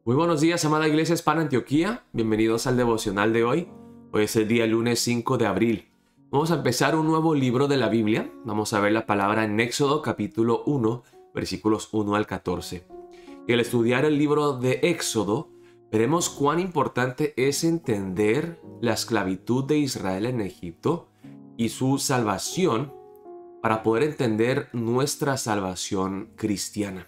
Muy buenos días, amada Iglesia Hispana Antioquía. Bienvenidos al devocional de hoy. Hoy es el día lunes 5 de abril. Vamos a empezar un nuevo libro de la Biblia. Vamos a ver la palabra en Éxodo capítulo 1, versículos 1 al 14. Y al estudiar el libro de Éxodo, veremos cuán importante es entender la esclavitud de Israel en Egipto y su salvación para poder entender nuestra salvación cristiana.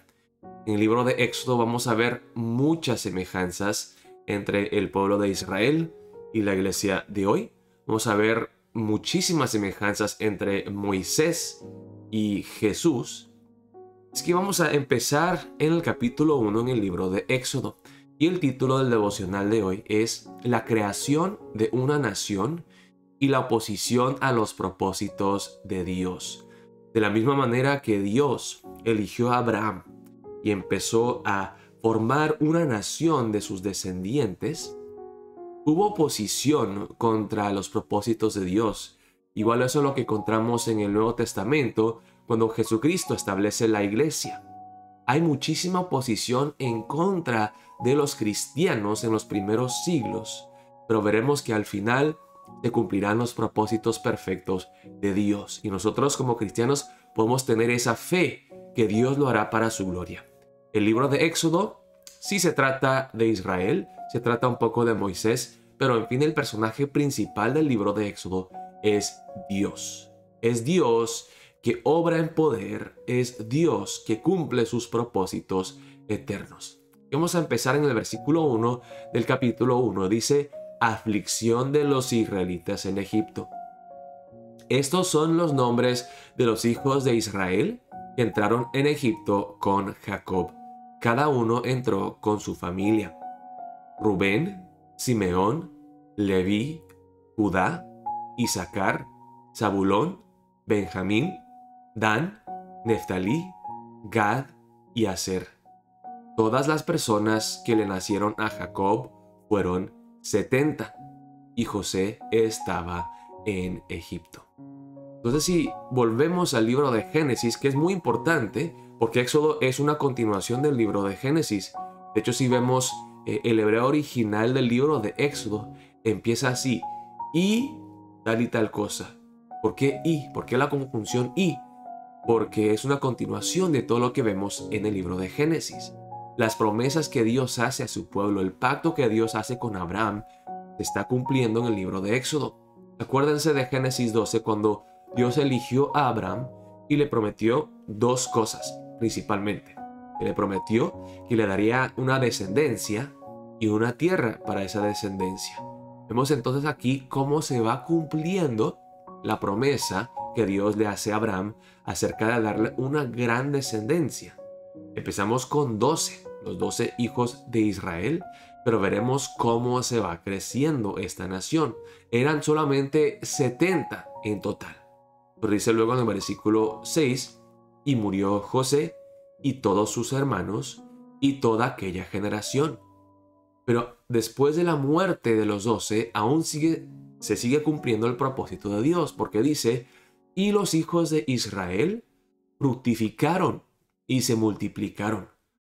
En el libro de Éxodo vamos a ver muchas semejanzas entre el pueblo de Israel y la iglesia de hoy. Vamos a ver muchísimas semejanzas entre Moisés y Jesús. Es que vamos a empezar en el capítulo 1 en el libro de Éxodo. Y el título del devocional de hoy es La creación de una nación y la oposición a los propósitos de Dios. De la misma manera que Dios eligió a Abraham y empezó a formar una nación de sus descendientes, hubo oposición contra los propósitos de Dios. Igual eso es lo que encontramos en el Nuevo Testamento cuando Jesucristo establece la iglesia. Hay muchísima oposición en contra de los cristianos en los primeros siglos, pero veremos que al final se cumplirán los propósitos perfectos de Dios. Y nosotros como cristianos podemos tener esa fe que Dios lo hará para su gloria. El libro de Éxodo sí se trata de Israel, se trata un poco de Moisés, pero en fin el personaje principal del libro de Éxodo es Dios. Es Dios que obra en poder, es Dios que cumple sus propósitos eternos. Vamos a empezar en el versículo 1 del capítulo 1. Dice, aflicción de los israelitas en Egipto. Estos son los nombres de los hijos de Israel que entraron en Egipto con Jacob. Cada uno entró con su familia. Rubén, Simeón, Leví, Judá, Isaacar, Zabulón, Benjamín, Dan, Neftalí, Gad y Aser. Todas las personas que le nacieron a Jacob fueron 70, y José estaba en Egipto. Entonces, si volvemos al libro de Génesis, que es muy importante, porque Éxodo es una continuación del libro de Génesis. De hecho, si vemos el hebreo original del libro de Éxodo, empieza así, y tal cosa. ¿Por qué y? ¿Por qué la conjunción y? Porque es una continuación de todo lo que vemos en el libro de Génesis. Las promesas que Dios hace a su pueblo, el pacto que Dios hace con Abraham, se está cumpliendo en el libro de Éxodo. Acuérdense de Génesis 12 cuando Dios eligió a Abraham y le prometió dos cosas principalmente. Le prometió que le daría una descendencia y una tierra para esa descendencia. Vemos entonces aquí cómo se va cumpliendo la promesa que Dios le hace a Abraham acerca de darle una gran descendencia. Empezamos con 12, los 12 hijos de Israel, pero veremos cómo se va creciendo esta nación. Eran solamente 70 en total. Pero dice luego en el versículo 6, y murió José y todos sus hermanos y toda aquella generación. Pero después de la muerte de los 12, aún se sigue cumpliendo el propósito de Dios, porque dice, y los hijos de Israel fructificaron y se multiplicaron,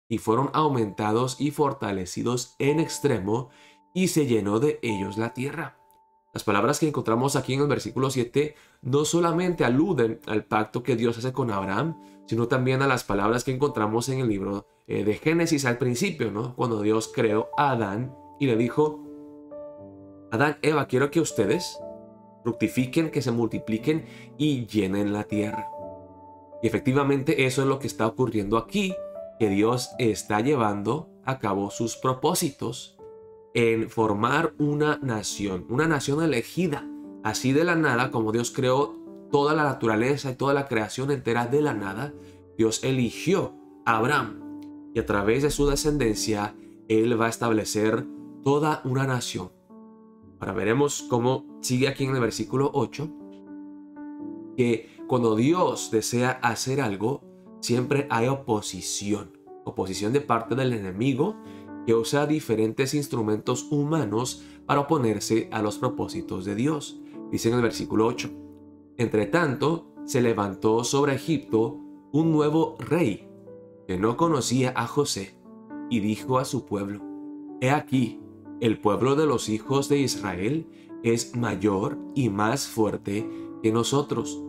y fueron aumentados y fortalecidos en extremo, y se llenó de ellos la tierra. Las palabras que encontramos aquí en el versículo 7 no solamente aluden al pacto que Dios hace con Abraham, sino también a las palabras que encontramos en el libro de Génesis al principio, ¿no? Cuando Dios creó a Adán y le dijo, Adán, Eva, quiero que ustedes fructifiquen, que se multipliquen y llenen la tierra. Y efectivamente eso es lo que está ocurriendo aquí, que Dios está llevando a cabo sus propósitos en formar una nación elegida, así de la nada, como Dios creó toda la naturaleza y toda la creación entera de la nada. Dios eligió a Abraham y a través de su descendencia Él va a establecer toda una nación. Ahora veremos cómo sigue aquí en el versículo 8, que cuando Dios desea hacer algo, siempre hay oposición de parte del enemigo, que usa diferentes instrumentos humanos para oponerse a los propósitos de Dios. Dice en el versículo 8, entre tanto, se levantó sobre Egipto un nuevo rey que no conocía a José y dijo a su pueblo, He aquí, el pueblo de los hijos de Israel es mayor y más fuerte que nosotros.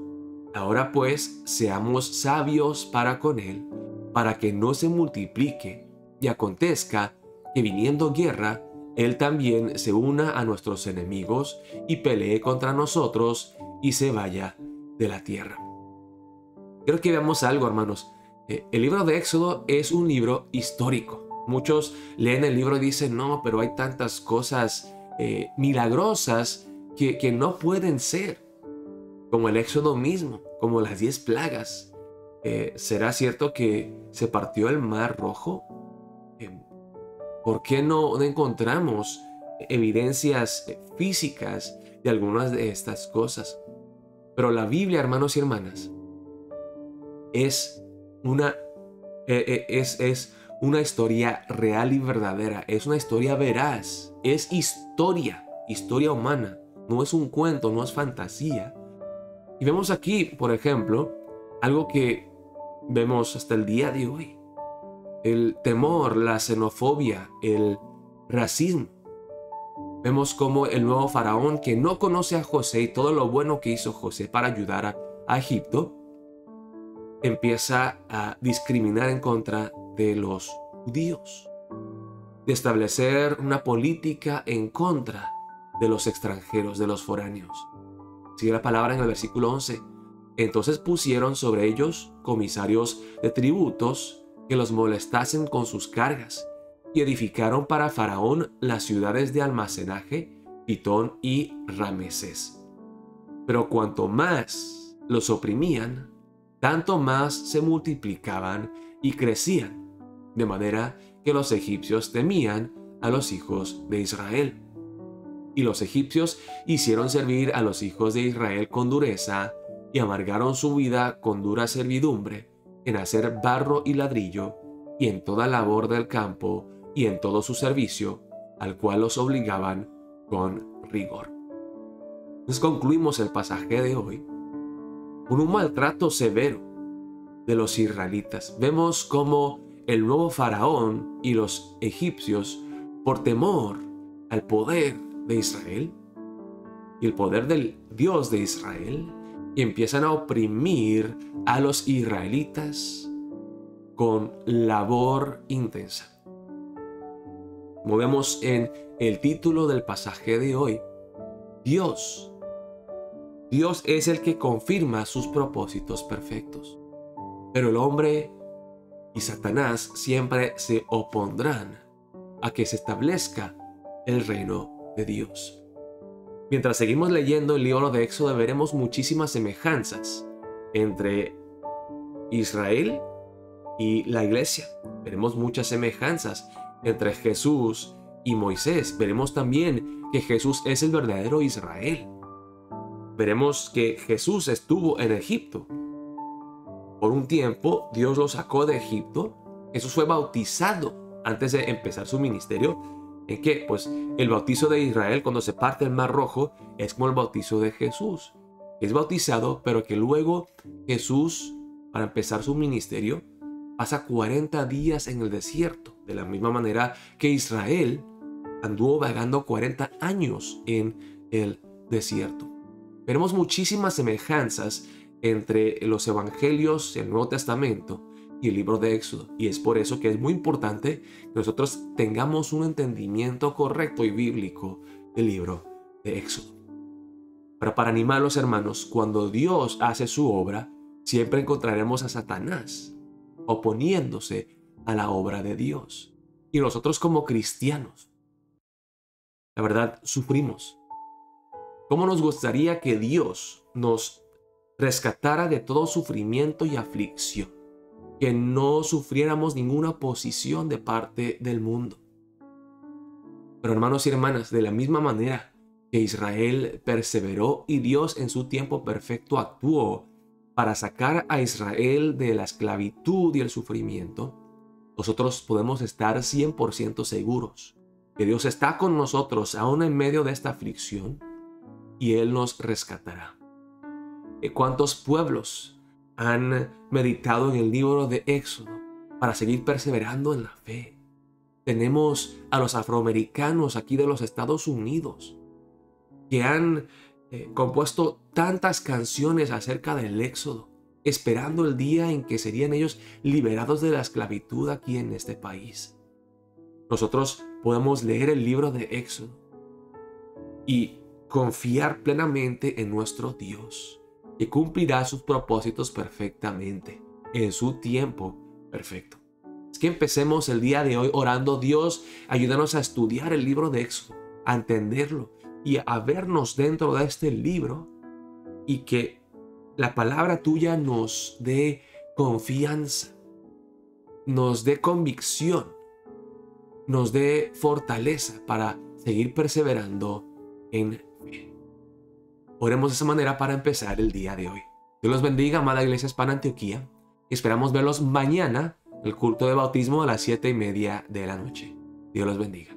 Ahora pues, seamos sabios para con él, para que no se multiplique, y acontezca que viniendo guerra, él también se una a nuestros enemigos y pelee contra nosotros y se vaya de la tierra. Quiero que veamos algo, hermanos. El libro de Éxodo es un libro histórico. Muchos leen el libro y dicen, no, pero hay tantas cosas milagrosas que no pueden ser, como el Éxodo mismo, como las 10 plagas. ¿Será cierto que se partió el Mar Rojo? ¿Por qué no encontramos evidencias físicas de algunas de estas cosas? Pero la Biblia, hermanos y hermanas, es una historia real y verdadera. Es una historia veraz. Es historia humana. No es un cuento, no es fantasía. Y vemos aquí, por ejemplo, algo que vemos hasta el día de hoy. El temor, la xenofobia, el racismo. Vemos como el nuevo faraón, que no conoce a José y todo lo bueno que hizo José para ayudar a Egipto, empieza a discriminar en contra de los judíos, de establecer una política en contra de los extranjeros, de los foráneos. Sigue la palabra en el versículo 11. Entonces pusieron sobre ellos comisarios de tributos que los molestasen con sus cargas, y edificaron para Faraón las ciudades de almacenaje, Pitón y Ramesés. Pero cuanto más los oprimían, tanto más se multiplicaban y crecían, de manera que los egipcios temían a los hijos de Israel. Y los egipcios hicieron servir a los hijos de Israel con dureza, y amargaron su vida con dura servidumbre, en hacer barro y ladrillo, y en toda labor del campo, y en todo su servicio, al cual los obligaban con rigor. Entonces concluimos el pasaje de hoy con un maltrato severo de los israelitas. Vemos cómo el nuevo faraón y los egipcios, por temor al poder de Israel y el poder del Dios de Israel, empiezan a oprimir a los israelitas con labor intensa. Como vemos en el título del pasaje de hoy, Dios es el que confirma sus propósitos perfectos. Pero el hombre y Satanás siempre se opondrán a que se establezca el reino de Dios. Mientras seguimos leyendo el libro de Éxodo, veremos muchísimas semejanzas entre Israel y la iglesia. Veremos muchas semejanzas entre Jesús y Moisés. Veremos también que Jesús es el verdadero Israel. Veremos que Jesús estuvo en Egipto. Por un tiempo Dios lo sacó de Egipto. Jesús fue bautizado antes de empezar su ministerio. ¿En qué? Pues el bautizo de Israel, cuando se parte el Mar Rojo, es como el bautizo de Jesús. Es bautizado, pero que luego Jesús, para empezar su ministerio, pasa 40 días en el desierto. De la misma manera que Israel anduvo vagando 40 años en el desierto. Veremos muchísimas semejanzas entre los evangelios, el Nuevo Testamento y el libro de Éxodo. Y es por eso que es muy importante que nosotros tengamos un entendimiento correcto y bíblico del libro de Éxodo. Pero para animar a los hermanos, cuando Dios hace su obra, siempre encontraremos a Satanás oponiéndose a la obra de Dios. Y nosotros como cristianos, la verdad, sufrimos. ¿Cómo nos gustaría que Dios nos rescatara de todo sufrimiento y aflicción? Que no sufriéramos ninguna oposición de parte del mundo. Pero hermanos y hermanas, de la misma manera que Israel perseveró y Dios en su tiempo perfecto actuó para sacar a Israel de la esclavitud y el sufrimiento, nosotros podemos estar 100% seguros que Dios está con nosotros aún en medio de esta aflicción y Él nos rescatará. ¿Cuántos pueblos han meditado en el libro de Éxodo para seguir perseverando en la fe? Tenemos a los afroamericanos aquí de los Estados Unidos que han compuesto tantas canciones acerca del Éxodo, esperando el día en que serían ellos liberados de la esclavitud aquí en este país. Nosotros podemos leer el libro de Éxodo y confiar plenamente en nuestro Dios, que cumplirá sus propósitos perfectamente, en su tiempo perfecto. Es que empecemos el día de hoy orando: Dios, ayúdanos a estudiar el libro de Éxodo, a entenderlo y a vernos dentro de este libro, y que la palabra tuya nos dé confianza, nos dé convicción, nos dé fortaleza para seguir perseverando en fe. Oremos de esa manera para empezar el día de hoy. Dios los bendiga, amada Iglesia Hispana Antioquía. Esperamos verlos mañana en el culto de bautismo a las 7:30 de la noche. Dios los bendiga.